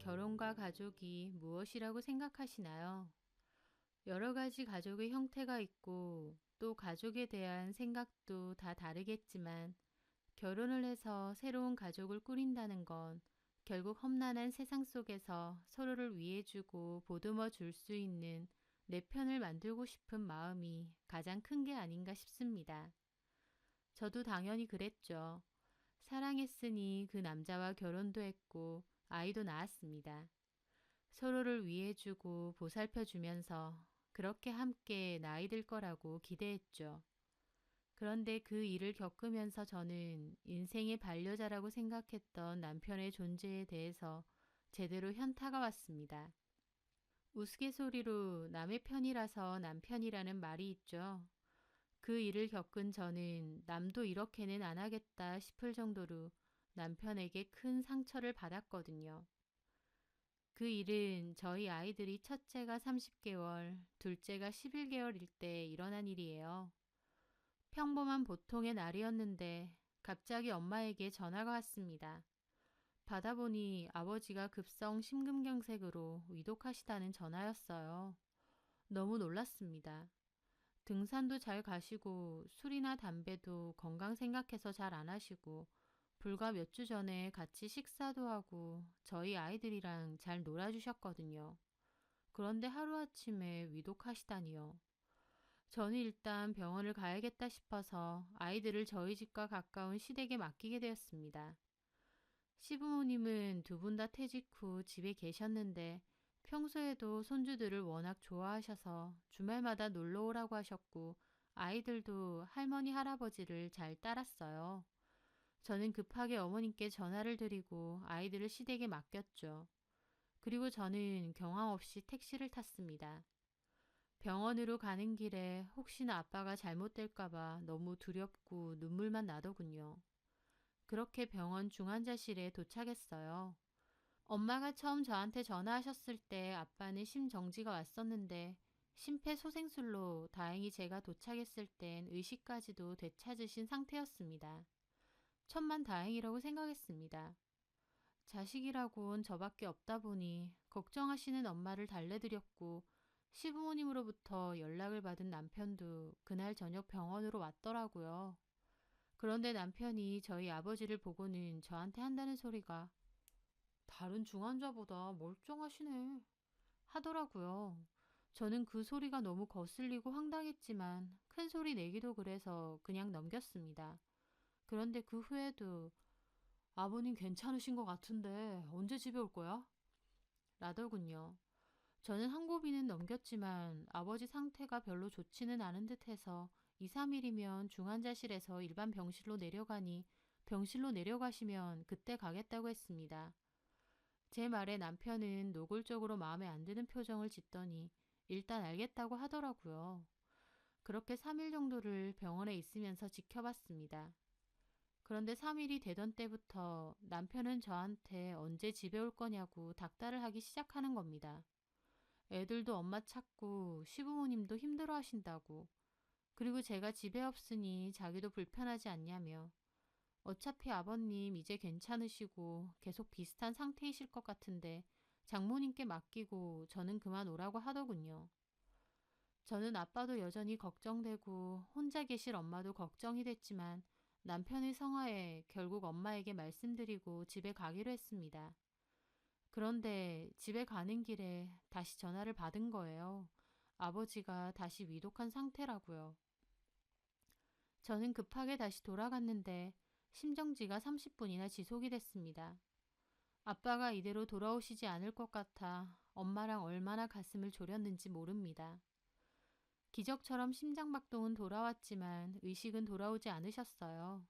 결혼과 가족이 무엇이라고 생각하시나요? 여러 가지 가족의 형태가 있고 또 가족에 대한 생각도 다 다르겠지만 결혼을 해서 새로운 가족을 꾸린다는 건 결국 험난한 세상 속에서 서로를 위해주고 보듬어 줄 수 있는 내 편을 만들고 싶은 마음이 가장 큰 게 아닌가 싶습니다. 저도 당연히 그랬죠. 사랑했으니 그 남자와 결혼도 했고 아이도 낳았습니다. 서로를 위해주고 보살펴주면서 그렇게 함께 나이 들 거라고 기대했죠. 그런데 그 일을 겪으면서 저는 인생의 반려자라고 생각했던 남편의 존재에 대해서 제대로 현타가 왔습니다. 우스갯소리로 남의 편이라서 남편이라는 말이 있죠. 그 일을 겪은 저는 남도 이렇게는 안 하겠다 싶을 정도로 남편에게 큰 상처를 받았거든요. 그 일은 저희 아이들이 첫째가 30개월, 둘째가 11개월일 때 일어난 일이에요. 평범한 보통의 날이었는데 갑자기 엄마에게 전화가 왔습니다. 받아보니 아버지가 급성 심근경색으로 위독하시다는 전화였어요. 너무 놀랐습니다. 등산도 잘 가시고 술이나 담배도 건강 생각해서 잘 안 하시고 불과 몇 주 전에 같이 식사도 하고 저희 아이들이랑 잘 놀아주셨거든요. 그런데 하루아침에 위독하시다니요. 저는 일단 병원을 가야겠다 싶어서 아이들을 저희 집과 가까운 시댁에 맡기게 되었습니다. 시부모님은 두 분 다 퇴직 후 집에 계셨는데 평소에도 손주들을 워낙 좋아하셔서 주말마다 놀러 오라고 하셨고 아이들도 할머니 할아버지를 잘 따랐어요. 저는 급하게 어머님께 전화를 드리고 아이들을 시댁에 맡겼죠. 그리고 저는 경황 없이 택시를 탔습니다. 병원으로 가는 길에 혹시나 아빠가 잘못될까봐 너무 두렵고 눈물만 나더군요. 그렇게 병원 중환자실에 도착했어요. 엄마가 처음 저한테 전화하셨을 때 아빠는 심정지가 왔었는데 심폐소생술로 다행히 제가 도착했을 땐 의식까지도 되찾으신 상태였습니다. 천만 다행이라고 생각했습니다. 자식이라곤 저밖에 없다 보니 걱정하시는 엄마를 달래드렸고 시부모님으로부터 연락을 받은 남편도 그날 저녁 병원으로 왔더라고요. 그런데 남편이 저희 아버지를 보고는 저한테 한다는 소리가 다른 중환자보다 멀쩡하시네 하더라고요. 저는 그 소리가 너무 거슬리고 황당했지만 큰 소리 내기도 그래서 그냥 넘겼습니다. 그런데 그 후에도 아버님 괜찮으신 것 같은데 언제 집에 올 거야? 라더군요. 저는 한 고비는 넘겼지만 아버지 상태가 별로 좋지는 않은 듯해서 2, 3일이면 중환자실에서 일반 병실로 내려가니 병실로 내려가시면 그때 가겠다고 했습니다. 제 말에 남편은 노골적으로 마음에 안 드는 표정을 짓더니 일단 알겠다고 하더라고요. 그렇게 3일 정도를 병원에 있으면서 지켜봤습니다. 그런데 3일이 되던 때부터 남편은 저한테 언제 집에 올 거냐고 닥달을 하기 시작하는 겁니다. 애들도 엄마 찾고 시부모님도 힘들어 하신다고. 그리고 제가 집에 없으니 자기도 불편하지 않냐며. 어차피 아버님 이제 괜찮으시고 계속 비슷한 상태이실 것 같은데 장모님께 맡기고 저는 그만 오라고 하더군요. 저는 아빠도 여전히 걱정되고 혼자 계실 엄마도 걱정이 됐지만 남편의 성화에 결국 엄마에게 말씀드리고 집에 가기로 했습니다. 그런데 집에 가는 길에 다시 전화를 받은 거예요. 아버지가 다시 위독한 상태라고요. 저는 급하게 다시 돌아갔는데 심정지가 30분이나 지속이 됐습니다. 아빠가 이대로 돌아오시지 않을 것 같아 엄마랑 얼마나 가슴을 졸였는지 모릅니다. 기적처럼 심장박동은 돌아왔지만 의식은 돌아오지 않으셨어요.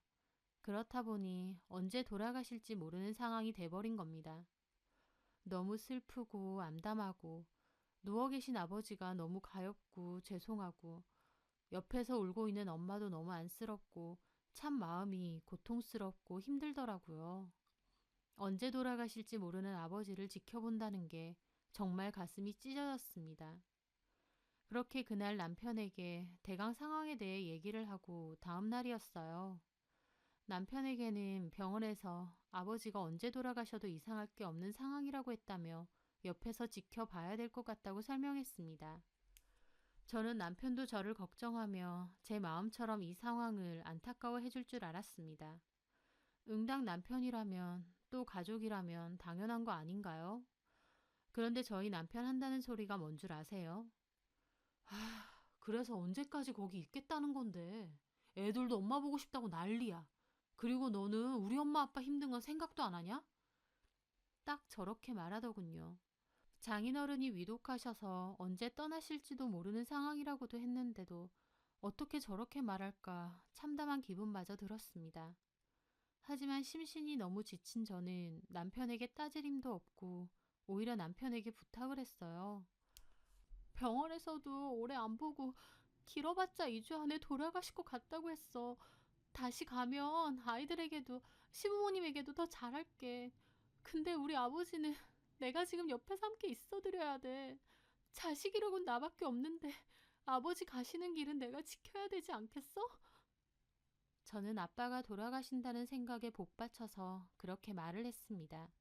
그렇다 보니 언제 돌아가실지 모르는 상황이 돼버린 겁니다. 너무 슬프고 암담하고 누워 계신 아버지가 너무 가엾고 죄송하고 옆에서 울고 있는 엄마도 너무 안쓰럽고 참 마음이 고통스럽고 힘들더라고요. 언제 돌아가실지 모르는 아버지를 지켜본다는 게 정말 가슴이 찢어졌습니다. 그렇게 그날 남편에게 대강 상황에 대해 얘기를 하고 다음 날이었어요. 남편에게는 병원에서 아버지가 언제 돌아가셔도 이상할 게 없는 상황이라고 했다며 옆에서 지켜봐야 될 것 같다고 설명했습니다. 저는 남편도 저를 걱정하며 제 마음처럼 이 상황을 안타까워해 줄 줄 알았습니다. 응당 남편이라면 또 가족이라면 당연한 거 아닌가요? 그런데 저희 남편 한다는 소리가 뭔 줄 아세요? 그래서 언제까지 거기 있겠다는 건데. 애들도 엄마 보고 싶다고 난리야. 그리고 너는 우리 엄마 아빠 힘든 건 생각도 안 하냐? 딱 저렇게 말하더군요. 장인어른이 위독하셔서 언제 떠나실지도 모르는 상황이라고도 했는데도 어떻게 저렇게 말할까 참담한 기분마저 들었습니다. 하지만 심신이 너무 지친 저는 남편에게 따질 힘도 없고 오히려 남편에게 부탁을 했어요. 병원에서도 오래 안 보고 길어봤자 2주 안에 돌아가실 것 같다고 했어. 다시 가면 아이들에게도 시부모님에게도 더 잘할게. 근데 우리 아버지는 내가 지금 옆에서 함께 있어드려야 돼. 자식이라곤 나밖에 없는데 아버지 가시는 길은 내가 지켜야 되지 않겠어? 저는 아빠가 돌아가신다는 생각에 복받쳐서 그렇게 말을 했습니다.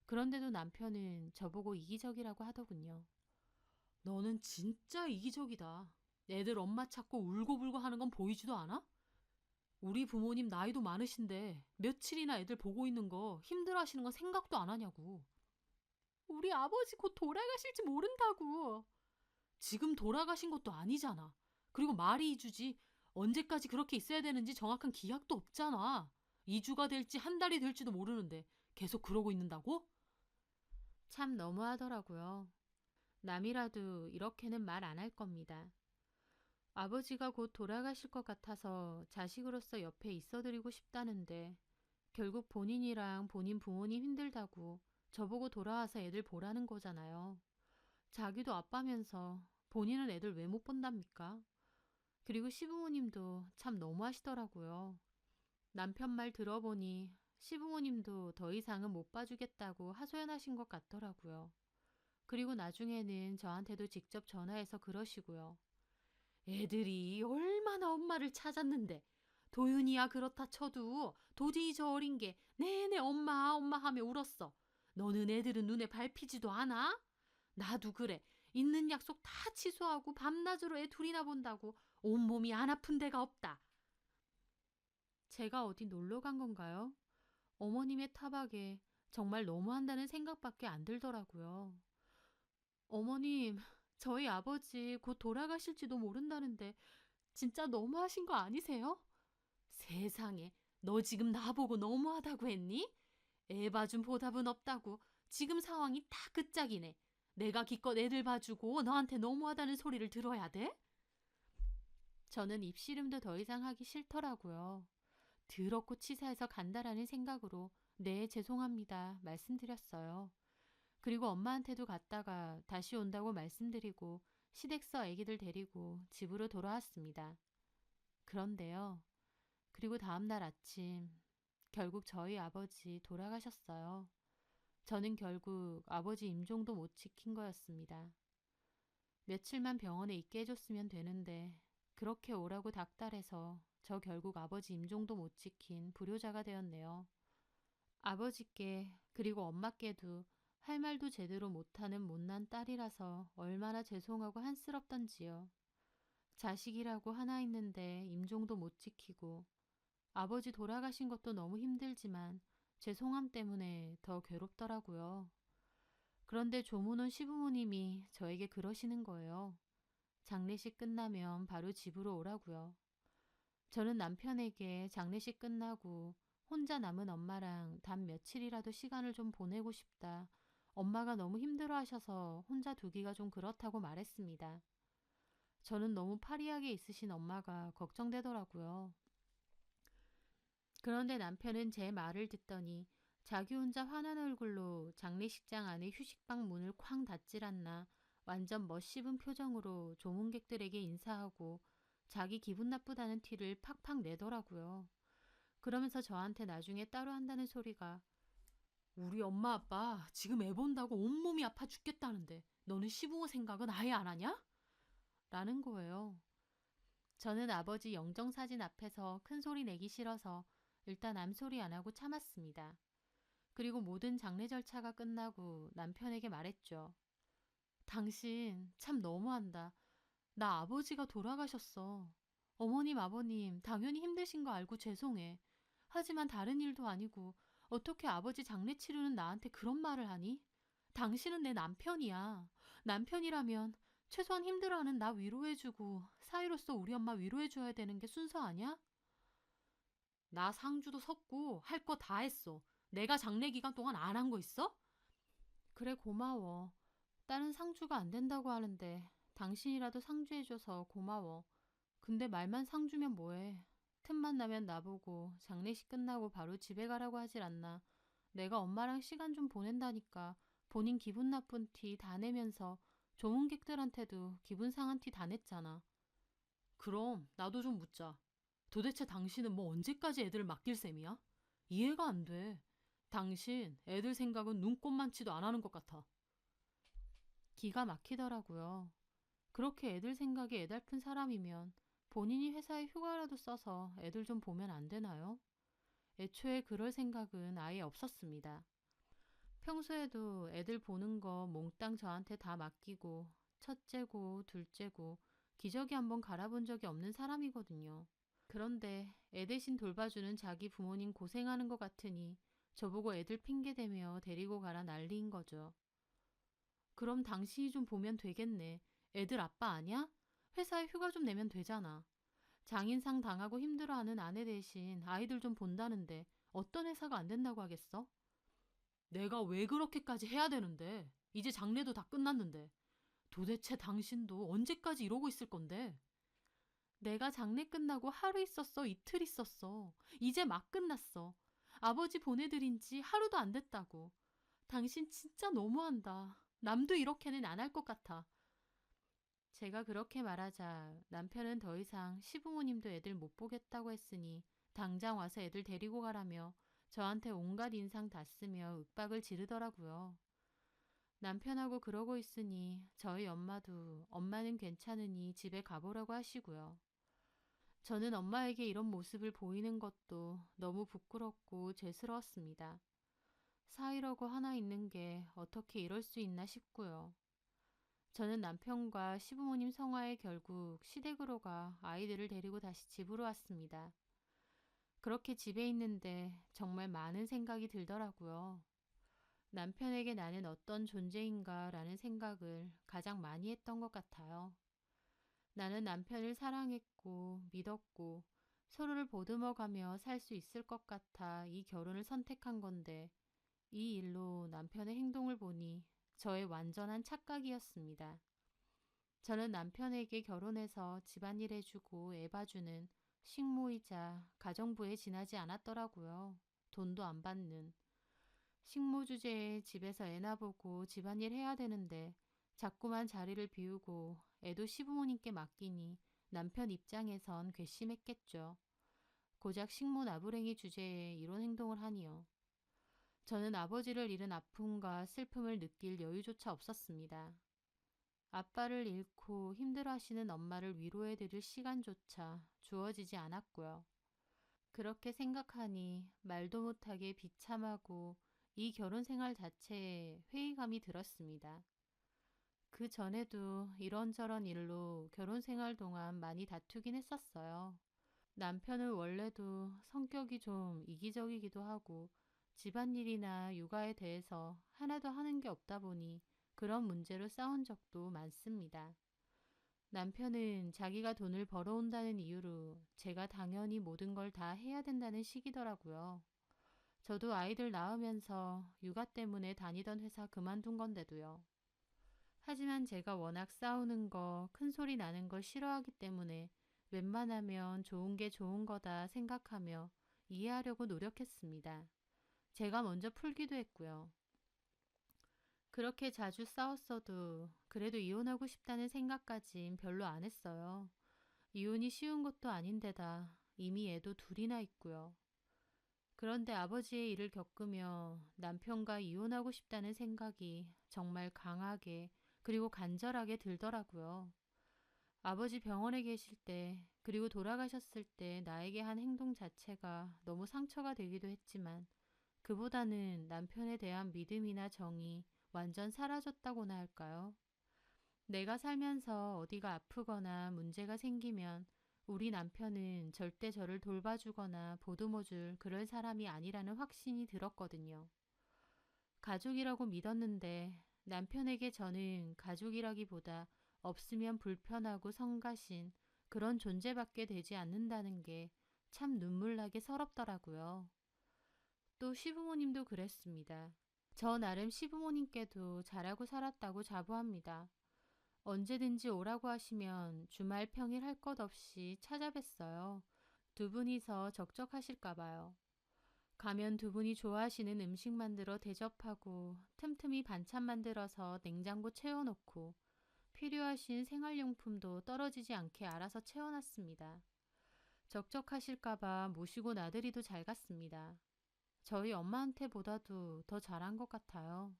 그런데도 남편은 저보고 이기적이라고 하더군요. 너는 진짜 이기적이다. 애들 엄마 찾고 울고불고 하는 건 보이지도 않아? 우리 부모님 나이도 많으신데 며칠이나 애들 보고 있는 거 힘들어 하시는 건 생각도 안 하냐고. 우리 아버지 곧 돌아가실지 모른다고. 지금 돌아가신 것도 아니잖아. 그리고 말이 이주지. 언제까지 그렇게 있어야 되는지 정확한 기약도 없잖아. 2주가 될지 한 달이 될지도 모르는데 계속 그러고 있는다고? 참 너무하더라고요. 남이라도 이렇게는 말 안 할 겁니다. 아버지가 곧 돌아가실 것 같아서 자식으로서 옆에 있어드리고 싶다는데 결국 본인이랑 본인 부모님 힘들다고 저보고 돌아와서 애들 보라는 거잖아요. 자기도 아빠면서 본인은 애들 왜 못 본답니까? 그리고 시부모님도 참 너무하시더라고요. 남편 말 들어보니 시부모님도 더 이상은 못 봐주겠다고 하소연하신 것 같더라고요. 그리고 나중에는 저한테도 직접 전화해서 그러시고요. 애들이 얼마나 엄마를 찾았는데 도윤이야 그렇다 쳐도 도저히 저 어린 게 내내 엄마 엄마 하며 울었어. 너는 애들은 눈에 밟히지도 않아? 나도 그래. 있는 약속 다 취소하고 밤낮으로 애 둘이나 본다고 온몸이 안 아픈 데가 없다. 제가 어디 놀러 간 건가요? 어머님의 타박에 정말 너무한다는 생각밖에 안 들더라고요. 어머님, 저희 아버지 곧 돌아가실지도 모른다는데 진짜 너무하신 거 아니세요? 세상에, 너 지금 나보고 너무하다고 했니? 애 봐준 보답은 없다고. 지금 상황이 다 끝짝이네. 내가 기껏 애들 봐주고 너한테 너무하다는 소리를 들어야 돼? 저는 입씨름도 더 이상 하기 싫더라고요. 더럽고 치사해서 간다라는 생각으로 네, 죄송합니다 말씀드렸어요. 그리고 엄마한테도 갔다가 다시 온다고 말씀드리고 시댁서 애기들 데리고 집으로 돌아왔습니다. 그런데요. 그리고 다음날 아침 결국 저희 아버지 돌아가셨어요. 저는 결국 아버지 임종도 못 지킨 거였습니다. 며칠만 병원에 있게 해줬으면 되는데 그렇게 오라고 닥달해서 저 결국 아버지 임종도 못 지킨 불효자가 되었네요. 아버지께 그리고 엄마께도 할 말도 제대로 못하는 못난 딸이라서 얼마나 죄송하고 한스럽던지요. 자식이라고 하나 있는데 임종도 못 지키고 아버지 돌아가신 것도 너무 힘들지만 죄송함 때문에 더 괴롭더라고요. 그런데 조문온 시부모님이 저에게 그러시는 거예요. 장례식 끝나면 바로 집으로 오라고요. 저는 남편에게 장례식 끝나고 혼자 남은 엄마랑 단 며칠이라도 시간을 좀 보내고 싶다. 엄마가 너무 힘들어 하셔서 혼자 두기가 좀 그렇다고 말했습니다. 저는 너무 파리하게 있으신 엄마가 걱정되더라고요. 그런데 남편은 제 말을 듣더니 자기 혼자 화난 얼굴로 장례식장 안에 휴식방 문을 쾅 닫질 않나 완전 멋씹은 표정으로 조문객들에게 인사하고 자기 기분 나쁘다는 티를 팍팍 내더라고요. 그러면서 저한테 나중에 따로 한다는 소리가 우리 엄마 아빠 지금 애 본다고 온몸이 아파 죽겠다는데 너는 시부모 생각은 아예 안 하냐? 라는 거예요. 저는 아버지 영정사진 앞에서 큰 소리 내기 싫어서 일단 암소리 안 하고 참았습니다. 그리고 모든 장례 절차가 끝나고 남편에게 말했죠. 당신 참 너무한다. 나 아버지가 돌아가셨어. 어머님, 아버님, 당연히 힘드신 거 알고 죄송해. 하지만 다른 일도 아니고 어떻게 아버지 장례 치르는 나한테 그런 말을 하니? 당신은 내 남편이야. 남편이라면 최소한 힘들어하는 나 위로해주고 사위로서 우리 엄마 위로해줘야 되는 게 순서 아니야? 나 상주도 섰고 할 거 다 했어. 내가 장례 기간 동안 안 한 거 있어? 그래 고마워. 딸은 상주가 안 된다고 하는데 당신이라도 상주해줘서 고마워. 근데 말만 상주면 뭐해. 틈만 나면 나보고 장례식 끝나고 바로 집에 가라고 하질 않나. 내가 엄마랑 시간 좀 보낸다니까 본인 기분 나쁜 티 다 내면서 조문객들한테도 기분 상한 티 다 냈잖아. 그럼 나도 좀 묻자. 도대체 당신은 뭐 언제까지 애들을 맡길 셈이야? 이해가 안 돼. 당신 애들 생각은 눈꼽만치도 안 하는 것 같아. 기가 막히더라고요. 그렇게 애들 생각이 애달픈 사람이면 본인이 회사에 휴가라도 써서 애들 좀 보면 안 되나요? 애초에 그럴 생각은 아예 없었습니다. 평소에도 애들 보는 거 몽땅 저한테 다 맡기고 첫째고 둘째고 기저귀 한번 갈아본 적이 없는 사람이거든요. 그런데 애 대신 돌봐주는 자기 부모님 고생하는 것 같으니 저보고 애들 핑계대며 데리고 가라 난리인 거죠. 그럼 당신이 좀 보면 되겠네. 애들 아빠 아냐? 회사에 휴가 좀 내면 되잖아. 장인상 당하고 힘들어하는 아내 대신 아이들 좀 본다는데 어떤 회사가 안 된다고 하겠어? 내가 왜 그렇게까지 해야 되는데? 이제 장례도 다 끝났는데. 도대체 당신도 언제까지 이러고 있을 건데? 내가 장례 끝나고 하루 있었어, 이틀 있었어. 이제 막 끝났어. 아버지 보내드린 지 하루도 안 됐다고. 당신 진짜 너무한다. 남도 이렇게는 안 할 것 같아. 제가 그렇게 말하자 남편은 더 이상 시부모님도 애들 못 보겠다고 했으니 당장 와서 애들 데리고 가라며 저한테 온갖 인상 다 쓰며 윽박을 지르더라고요. 남편하고 그러고 있으니 저희 엄마도 엄마는 괜찮으니 집에 가보라고 하시고요. 저는 엄마에게 이런 모습을 보이는 것도 너무 부끄럽고 죄스러웠습니다. 사이라고 하나 있는 게 어떻게 이럴 수 있나 싶고요. 저는 남편과 시부모님 성화에 결국 시댁으로 가 아이들을 데리고 다시 집으로 왔습니다. 그렇게 집에 있는데 정말 많은 생각이 들더라고요. 남편에게 나는 어떤 존재인가 라는 생각을 가장 많이 했던 것 같아요. 나는 남편을 사랑했고 믿었고 서로를 보듬어가며 살 수 있을 것 같아 이 결혼을 선택한 건데 이 일로 남편의 행동을 보니 저의 완전한 착각이었습니다. 저는 남편에게 결혼해서 집안일 해주고 애 봐주는 식모이자 가정부에 지나지 않았더라고요. 돈도 안 받는. 식모 주제에 집에서 애나 보고 집안일 해야 되는데 자꾸만 자리를 비우고 애도 시부모님께 맡기니 남편 입장에선 괘씸했겠죠. 고작 식모 나부랭이 주제에 이런 행동을 하니요. 저는 아버지를 잃은 아픔과 슬픔을 느낄 여유조차 없었습니다. 아빠를 잃고 힘들어하시는 엄마를 위로해드릴 시간조차 주어지지 않았고요. 그렇게 생각하니 말도 못하게 비참하고 이 결혼 생활 자체에 회의감이 들었습니다. 그 전에도 이런저런 일로 결혼 생활 동안 많이 다투긴 했었어요. 남편은 원래도 성격이 좀 이기적이기도 하고 집안일이나 육아에 대해서 하나도 하는 게 없다 보니 그런 문제로 싸운 적도 많습니다. 남편은 자기가 돈을 벌어온다는 이유로 제가 당연히 모든 걸 다 해야 된다는 식이더라고요. 저도 아이들 낳으면서 육아 때문에 다니던 회사 그만둔 건데도요. 하지만 제가 워낙 싸우는 거, 큰 소리 나는 걸 싫어하기 때문에 웬만하면 좋은 게 좋은 거다 생각하며 이해하려고 노력했습니다. 제가 먼저 풀기도 했고요. 그렇게 자주 싸웠어도 그래도 이혼하고 싶다는 생각까진 별로 안 했어요. 이혼이 쉬운 것도 아닌데다 이미 애도 둘이나 있고요. 그런데 아버지의 일을 겪으며 남편과 이혼하고 싶다는 생각이 정말 강하게 그리고 간절하게 들더라고요. 아버지 병원에 계실 때 그리고 돌아가셨을 때 나에게 한 행동 자체가 너무 상처가 되기도 했지만 그보다는 남편에 대한 믿음이나 정이 완전 사라졌다고나 할까요? 내가 살면서 어디가 아프거나 문제가 생기면 우리 남편은 절대 저를 돌봐주거나 보듬어줄 그럴 사람이 아니라는 확신이 들었거든요. 가족이라고 믿었는데 남편에게 저는 가족이라기보다 없으면 불편하고 성가신 그런 존재밖에 되지 않는다는 게 참 눈물나게 서럽더라고요. 또 시부모님도 그랬습니다. 저 나름 시부모님께도 잘하고 살았다고 자부합니다. 언제든지 오라고 하시면 주말 평일 할 것 없이 찾아뵀어요. 두 분이서 적적하실까봐요. 가면 두 분이 좋아하시는 음식 만들어 대접하고 틈틈이 반찬 만들어서 냉장고 채워놓고 필요하신 생활용품도 떨어지지 않게 알아서 채워놨습니다. 적적하실까봐 모시고 나들이도 잘 갔습니다. 저희 엄마한테보다도 더 잘한 것 같아요.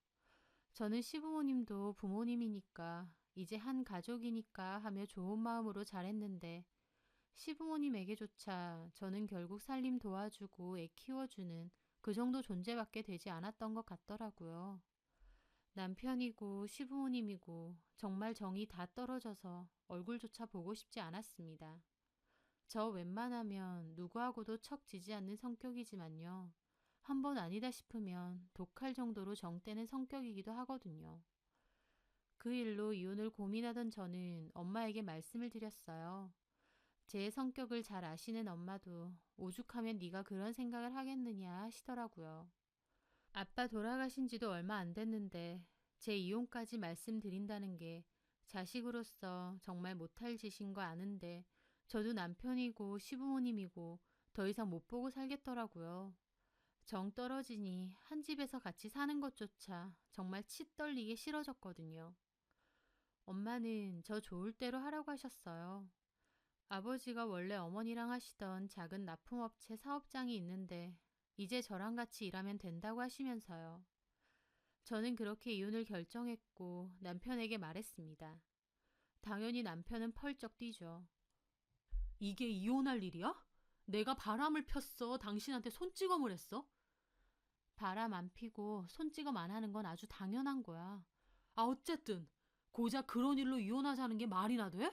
저는 시부모님도 부모님이니까 이제 한 가족이니까 하며 좋은 마음으로 잘했는데 시부모님에게조차 저는 결국 살림 도와주고 애 키워주는 그 정도 존재밖에 되지 않았던 것 같더라고요. 남편이고 시부모님이고 정말 정이 다 떨어져서 얼굴조차 보고 싶지 않았습니다. 저 웬만하면 누구하고도 척 지지 않는 성격이지만요. 한번 아니다 싶으면 독할 정도로 정떼는 성격이기도 하거든요. 그 일로 이혼을 고민하던 저는 엄마에게 말씀을 드렸어요. 제 성격을 잘 아시는 엄마도 오죽하면 네가 그런 생각을 하겠느냐 하시더라고요. 아빠 돌아가신 지도 얼마 안 됐는데 제 이혼까지 말씀드린다는 게 자식으로서 정말 못할 짓인 거 아는데 저도 남편이고 시부모님이고 더 이상 못 보고 살겠더라고요. 정 떨어지니 한 집에서 같이 사는 것조차 정말 치 떨리게 싫어졌거든요. 엄마는 저 좋을 대로 하라고 하셨어요. 아버지가 원래 어머니랑 하시던 작은 납품업체 사업장이 있는데 이제 저랑 같이 일하면 된다고 하시면서요. 저는 그렇게 이혼을 결정했고 남편에게 말했습니다. 당연히 남편은 펄쩍 뛰죠. 이게 이혼할 일이야? 내가 바람을 폈어. 당신한테 손찌검을 했어? 바람 안 피고 손찌검 안 하는 건 아주 당연한 거야. 아, 어쨌든 고작 그런 일로 이혼하자는 게 말이나 돼?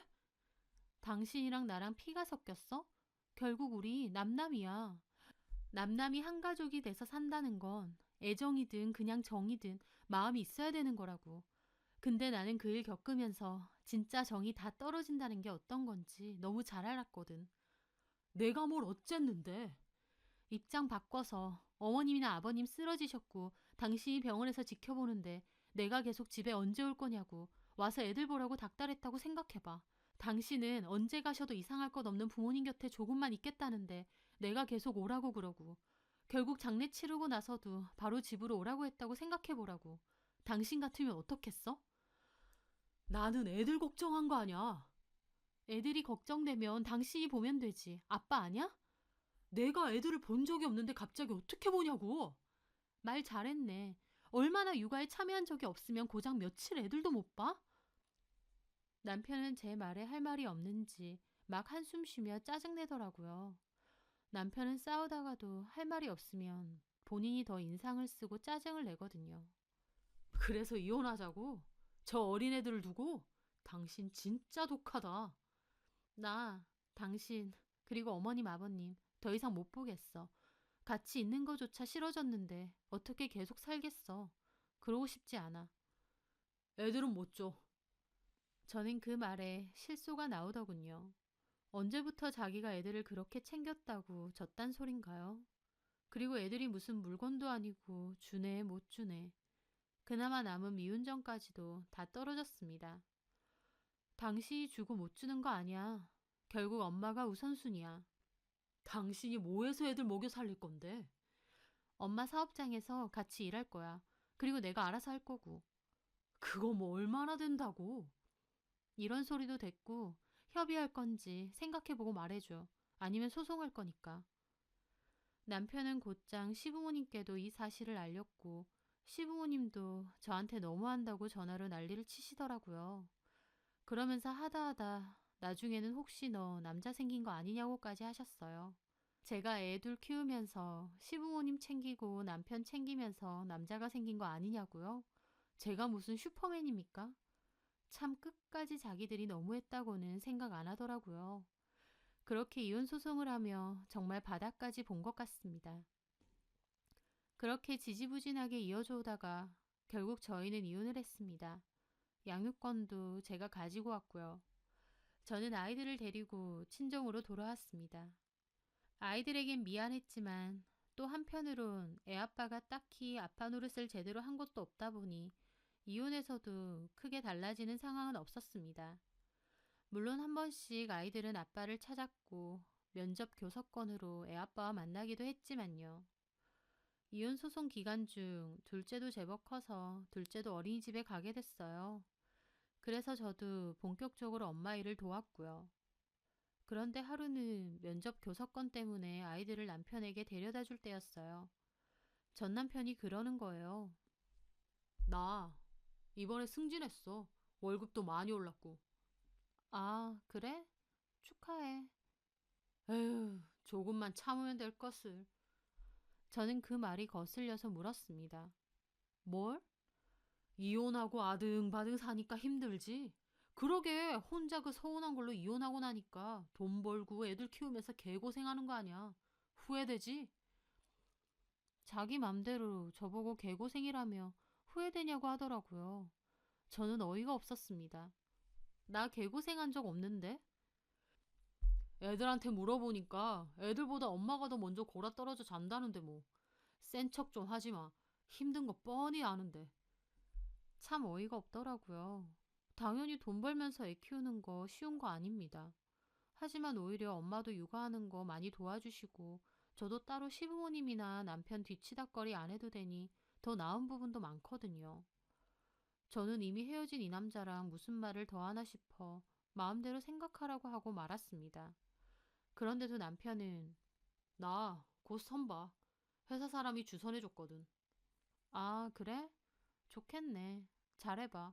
당신이랑 나랑 피가 섞였어? 결국 우리 남남이야. 남남이 한 가족이 돼서 산다는 건 애정이든 그냥 정이든 마음이 있어야 되는 거라고. 근데 나는 그 일 겪으면서 진짜 정이 다 떨어진다는 게 어떤 건지 너무 잘 알았거든. 내가 뭘 어쨌는데. 입장 바꿔서 어머님이나 아버님 쓰러지셨고 당신이 병원에서 지켜보는데 내가 계속 집에 언제 올 거냐고 와서 애들 보라고 닥달했다고 생각해봐. 당신은 언제 가셔도 이상할 것 없는 부모님 곁에 조금만 있겠다는데 내가 계속 오라고 그러고 결국 장례 치르고 나서도 바로 집으로 오라고 했다고 생각해보라고. 당신 같으면 어떻겠어? 나는 애들 걱정한 거 아니야. 애들이 걱정되면 당신이 보면 되지. 아빠 아니야? 내가 애들을 본 적이 없는데 갑자기 어떻게 보냐고. 말 잘했네. 얼마나 육아에 참여한 적이 없으면 고작 며칠 애들도 못 봐? 남편은 제 말에 할 말이 없는지 막 한숨 쉬며 짜증내더라고요. 남편은 싸우다가도 할 말이 없으면 본인이 더 인상을 쓰고 짜증을 내거든요. 그래서 이혼하자고? 저 어린애들을 두고? 당신 진짜 독하다. 나, 당신, 그리고 어머님 아버님 더 이상 못 보겠어. 같이 있는 거조차 싫어졌는데 어떻게 계속 살겠어. 그러고 싶지 않아. 애들은 못 줘. 저는 그 말에 실소가 나오더군요. 언제부터 자기가 애들을 그렇게 챙겼다고 저딴 소린가요? 그리고 애들이 무슨 물건도 아니고 주네 못 주네. 그나마 남은 미운정까지도 다 떨어졌습니다. 당신이 주고 못 주는 거 아니야. 결국 엄마가 우선순위야. 당신이 뭐해서 애들 먹여 살릴 건데? 엄마 사업장에서 같이 일할 거야. 그리고 내가 알아서 할 거고. 그거 뭐 얼마나 된다고? 이런 소리도 됐고 협의할 건지 생각해보고 말해줘. 아니면 소송할 거니까. 남편은 곧장 시부모님께도 이 사실을 알렸고 시부모님도 저한테 너무한다고 전화로 난리를 치시더라고요. 그러면서 하다 나중에는 혹시 너 남자 생긴 거 아니냐고까지 하셨어요. 제가 애 둘 키우면서 시부모님 챙기고 남편 챙기면서 남자가 생긴 거 아니냐고요? 제가 무슨 슈퍼맨입니까? 참 끝까지 자기들이 너무했다고는 생각 안 하더라고요. 그렇게 이혼 소송을 하며 정말 바닥까지 본 것 같습니다. 그렇게 지지부진하게 이어져 오다가 결국 저희는 이혼을 했습니다. 양육권도 제가 가지고 왔고요. 저는 아이들을 데리고 친정으로 돌아왔습니다. 아이들에겐 미안했지만 또 한편으론 애아빠가 딱히 아빠 노릇을 제대로 한 것도 없다 보니 이혼해서도 크게 달라지는 상황은 없었습니다. 물론 한 번씩 아이들은 아빠를 찾았고 면접 교섭권으로 애아빠와 만나기도 했지만요. 이혼 소송 기간 중 둘째도 제법 커서 둘째도 어린이집에 가게 됐어요. 그래서 저도 본격적으로 엄마 일을 도왔고요. 그런데 하루는 면접 교섭권 때문에 아이들을 남편에게 데려다 줄 때였어요. 전 남편이 그러는 거예요. 나 이번에 승진했어. 월급도 많이 올랐고. 아, 그래? 축하해. 에휴, 조금만 참으면 될 것을. 저는 그 말이 거슬려서 물었습니다. 뭘? 이혼하고 아등바등 사니까 힘들지? 그러게 혼자 그 서운한 걸로 이혼하고 나니까 돈 벌고 애들 키우면서 개고생하는 거 아니야. 후회되지? 자기 맘대로 저보고 개고생이라며 후회되냐고 하더라고요. 저는 어이가 없었습니다. 나 개고생한 적 없는데? 애들한테 물어보니까 애들보다 엄마가 더 먼저 골아 떨어져 잔다는데 뭐. 센 척 좀 하지 마. 힘든 거 뻔히 아는데. 참 어이가 없더라고요. 당연히 돈 벌면서 애 키우는 거 쉬운 거 아닙니다. 하지만 오히려 엄마도 육아하는 거 많이 도와주시고 저도 따로 시부모님이나 남편 뒤치다꺼리 안 해도 되니 더 나은 부분도 많거든요. 저는 이미 헤어진 이 남자랑 무슨 말을 더 하나 싶어 마음대로 생각하라고 하고 말았습니다. 그런데도 남편은 나 곧 선봐. 회사 사람이 주선해줬거든. 아, 그래? 좋겠네. 잘해봐.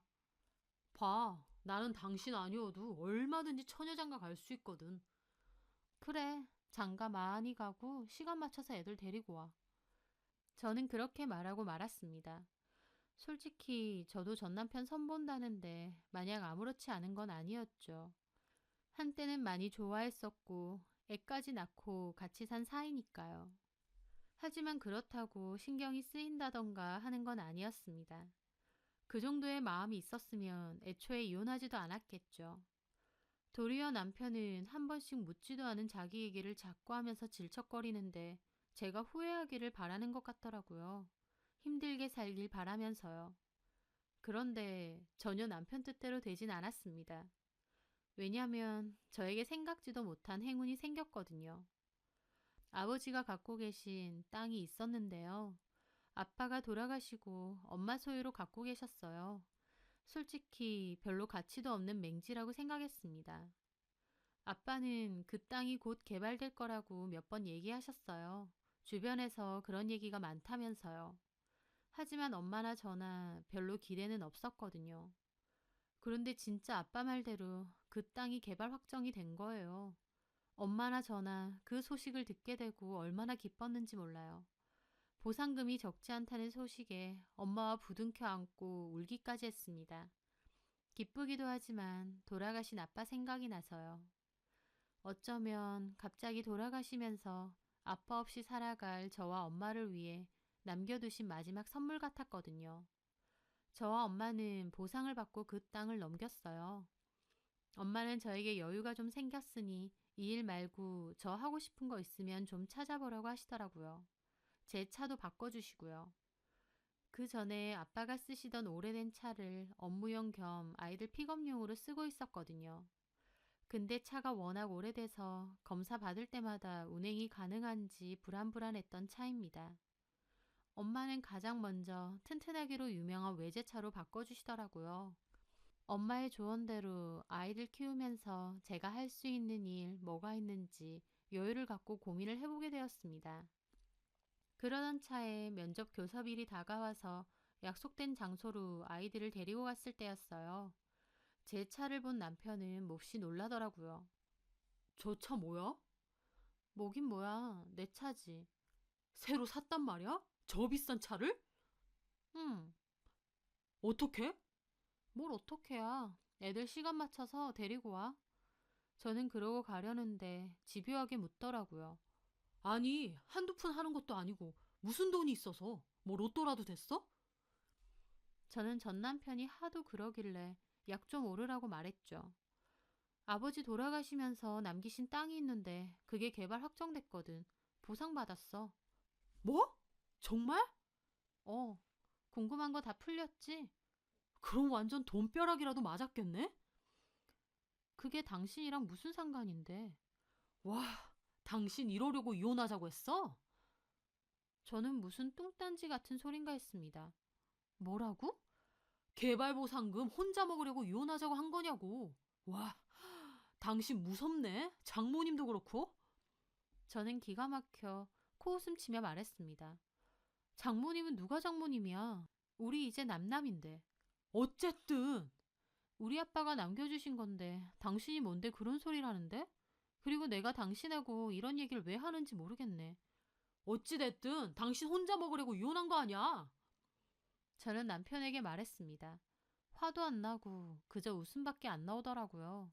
봐, 나는 당신 아니어도 얼마든지 처녀장가 갈 수 있거든. 그래, 장가 많이 가고 시간 맞춰서 애들 데리고 와. 저는 그렇게 말하고 말았습니다. 솔직히 저도 전 남편 선본다는데 마냥 아무렇지 않은 건 아니었죠. 한때는 많이 좋아했었고 애까지 낳고 같이 산 사이니까요. 하지만 그렇다고 신경이 쓰인다던가 하는 건 아니었습니다. 그 정도의 마음이 있었으면 애초에 이혼하지도 않았겠죠. 도리어 남편은 한 번씩 묻지도 않은 자기 얘기를 자꾸 하면서 질척거리는데 제가 후회하기를 바라는 것 같더라고요. 힘들게 살길 바라면서요. 그런데 전혀 남편 뜻대로 되진 않았습니다. 왜냐하면 저에게 생각지도 못한 행운이 생겼거든요. 아버지가 갖고 계신 땅이 있었는데요. 아빠가 돌아가시고 엄마 소유로 갖고 계셨어요. 솔직히 별로 가치도 없는 맹지라고 생각했습니다. 아빠는 그 땅이 곧 개발될 거라고 몇 번 얘기하셨어요. 주변에서 그런 얘기가 많다면서요. 하지만 엄마나 저나 별로 기대는 없었거든요. 그런데 진짜 아빠 말대로 그 땅이 개발 확정이 된 거예요. 엄마나 저나 그 소식을 듣게 되고 얼마나 기뻤는지 몰라요. 보상금이 적지 않다는 소식에 엄마와 부둥켜 안고 울기까지 했습니다. 기쁘기도 하지만 돌아가신 아빠 생각이 나서요. 어쩌면 갑자기 돌아가시면서 아빠 없이 살아갈 저와 엄마를 위해 남겨두신 마지막 선물 같았거든요. 저와 엄마는 보상을 받고 그 땅을 넘겼어요. 엄마는 저에게 여유가 좀 생겼으니 이 일 말고 저 하고 싶은 거 있으면 좀 찾아보라고 하시더라고요. 제 차도 바꿔주시고요. 그 전에 아빠가 쓰시던 오래된 차를 업무용 겸 아이들 픽업용으로 쓰고 있었거든요. 근데 차가 워낙 오래돼서 검사 받을 때마다 운행이 가능한지 불안불안했던 차입니다. 엄마는 가장 먼저 튼튼하기로 유명한 외제차로 바꿔주시더라고요. 엄마의 조언대로 아이들 키우면서 제가 할 수 있는 일 뭐가 있는지 여유를 갖고 고민을 해보게 되었습니다. 그러던 차에 면접 교섭일이 다가와서 약속된 장소로 아이들을 데리고 갔을 때였어요. 제 차를 본 남편은 몹시 놀라더라고요. 저 차 뭐야? 뭐긴 뭐야. 내 차지. 새로 샀단 말이야? 저 비싼 차를? 응. 어떻게? 뭘 어떡해야. 애들 시간 맞춰서 데리고 와. 저는 그러고 가려는데 집요하게 묻더라고요. 아니, 한두 푼 하는 것도 아니고 무슨 돈이 있어서 뭐 로또라도 됐어? 저는 전 남편이 하도 그러길래 약 좀 오르라고 말했죠. 아버지 돌아가시면서 남기신 땅이 있는데 그게 개발 확정됐거든. 보상받았어. 뭐? 정말? 어, 궁금한 거 다 풀렸지? 그럼 완전 돈벼락이라도 맞았겠네? 그게 당신이랑 무슨 상관인데? 와, 당신 이러려고 이혼하자고 했어? 저는 무슨 뚱딴지 같은 소린가 했습니다. 뭐라고? 개발보상금 혼자 먹으려고 이혼하자고 한 거냐고. 와, 당신 무섭네. 장모님도 그렇고. 저는 기가 막혀 코웃음 치며 말했습니다. 장모님은 누가 장모님이야? 우리 이제 남남인데. 어쨌든 우리 아빠가 남겨주신 건데 당신이 뭔데 그런 소리를 하는데? 그리고 내가 당신하고 이런 얘기를 왜 하는지 모르겠네. 어찌됐든 당신 혼자 먹으려고 이혼한 거 아니야? 저는 남편에게 말했습니다. 화도 안 나고 그저 웃음밖에 안 나오더라고요.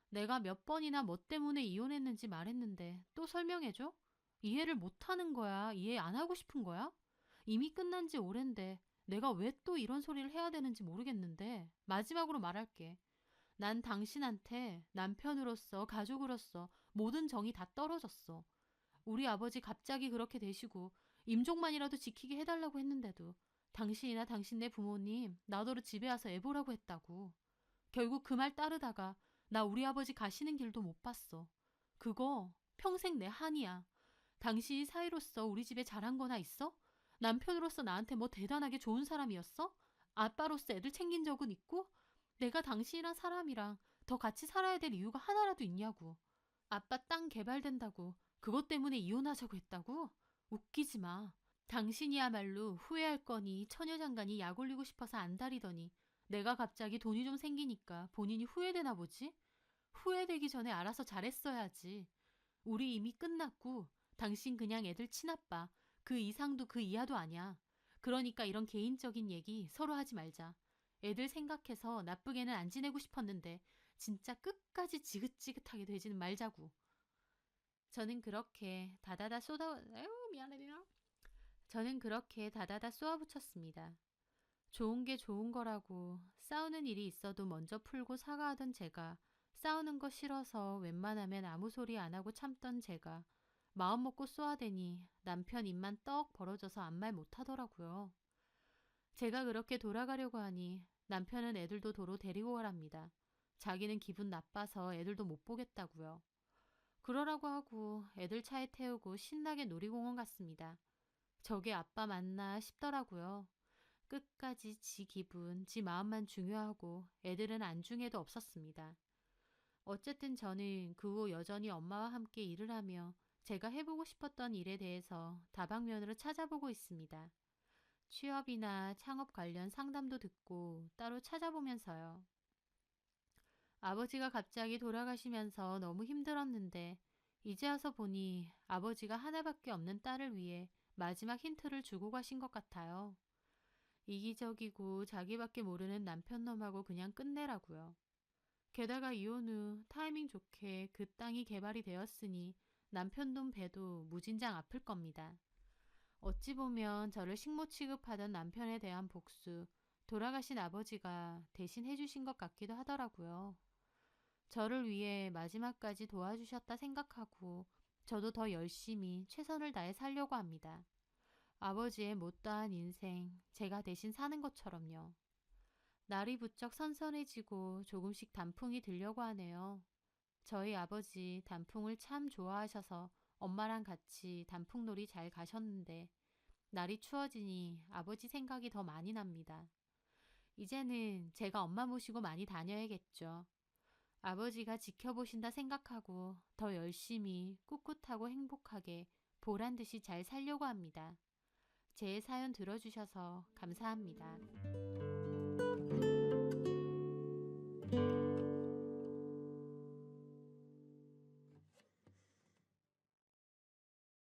내가 몇 번이나 뭐 때문에 이혼했는지 말했는데 또 설명해줘? 이해를 못하는 거야? 이해 안 하고 싶은 거야? 이미 끝난 지 오랜데 내가 왜 또 이런 소리를 해야 되는지 모르겠는데 마지막으로 말할게. 난 당신한테 남편으로서 가족으로서 모든 정이 다 떨어졌어. 우리 아버지 갑자기 그렇게 되시고 임종만이라도 지키게 해달라고 했는데도 당신이나 당신네 부모님 나더러 집에 와서 애보라고 했다고. 결국 그 말 따르다가 나 우리 아버지 가시는 길도 못 봤어. 그거 평생 내 한이야. 당신이 사위로서 우리 집에 잘한 거나 있어? 남편으로서 나한테 뭐 대단하게 좋은 사람이었어? 아빠로서 애들 챙긴 적은 있고? 내가 당신이란 사람이랑 더 같이 살아야 될 이유가 하나라도 있냐고. 아빠 땅 개발된다고 그것 때문에 이혼하자고 했다고? 웃기지 마. 당신이야말로 후회할 거니 처녀장관이 약 올리고 싶어서 안달이더니 내가 갑자기 돈이 좀 생기니까 본인이 후회되나 보지? 후회되기 전에 알아서 잘했어야지. 우리 이미 끝났고 당신 그냥 애들 친아빠. 그 이상도 그 이하도 아니야. 그러니까 이런 개인적인 얘기 서로 하지 말자. 애들 생각해서 나쁘게는 안 지내고 싶었는데 진짜 끝까지 지긋지긋하게 되지는 말자고. 저는 그렇게 다다다 미안해. 저는 그렇게 다다다 쏘아붙였습니다. 좋은 게 좋은 거라고 싸우는 일이 있어도 먼저 풀고 사과하던 제가 싸우는 거 싫어서 웬만하면 아무 소리 안 하고 참던 제가 마음 먹고 쏘아대니 남편 입만 떡 벌어져서 아무 말 못하더라고요. 제가 그렇게 돌아가려고 하니 남편은 애들도 도로 데리고 가랍니다. 자기는 기분 나빠서 애들도 못 보겠다고요. 그러라고 하고 애들 차에 태우고 신나게 놀이공원 갔습니다. 저게 아빠 맞나 싶더라고요. 끝까지 지 기분, 지 마음만 중요하고 애들은 안중에도 없었습니다. 어쨌든 저는 그 후 여전히 엄마와 함께 일을 하며 제가 해보고 싶었던 일에 대해서 다방면으로 찾아보고 있습니다. 취업이나 창업 관련 상담도 듣고 따로 찾아보면서요. 아버지가 갑자기 돌아가시면서 너무 힘들었는데 이제 와서 보니 아버지가 하나밖에 없는 딸을 위해 마지막 힌트를 주고 가신 것 같아요. 이기적이고 자기밖에 모르는 남편놈하고 그냥 끝내라고요. 게다가 이혼 후 타이밍 좋게 그 땅이 개발이 되었으니 남편 돈 배도 무진장 아플 겁니다. 어찌 보면 저를 식모 취급하던 남편에 대한 복수, 돌아가신 아버지가 대신 해주신 것 같기도 하더라고요. 저를 위해 마지막까지 도와주셨다 생각하고 저도 더 열심히 최선을 다해 살려고 합니다. 아버지의 못다한 인생, 제가 대신 사는 것처럼요. 날이 부쩍 선선해지고 조금씩 단풍이 들려고 하네요. 저희 아버지 단풍을 참 좋아하셔서 엄마랑 같이 단풍놀이 잘 가셨는데 날이 추워지니 아버지 생각이 더 많이 납니다. 이제는 제가 엄마 모시고 많이 다녀야겠죠. 아버지가 지켜보신다 생각하고 더 열심히 꿋꿋하고 행복하게 보란 듯이 잘 살려고 합니다. 제 사연 들어주셔서 감사합니다.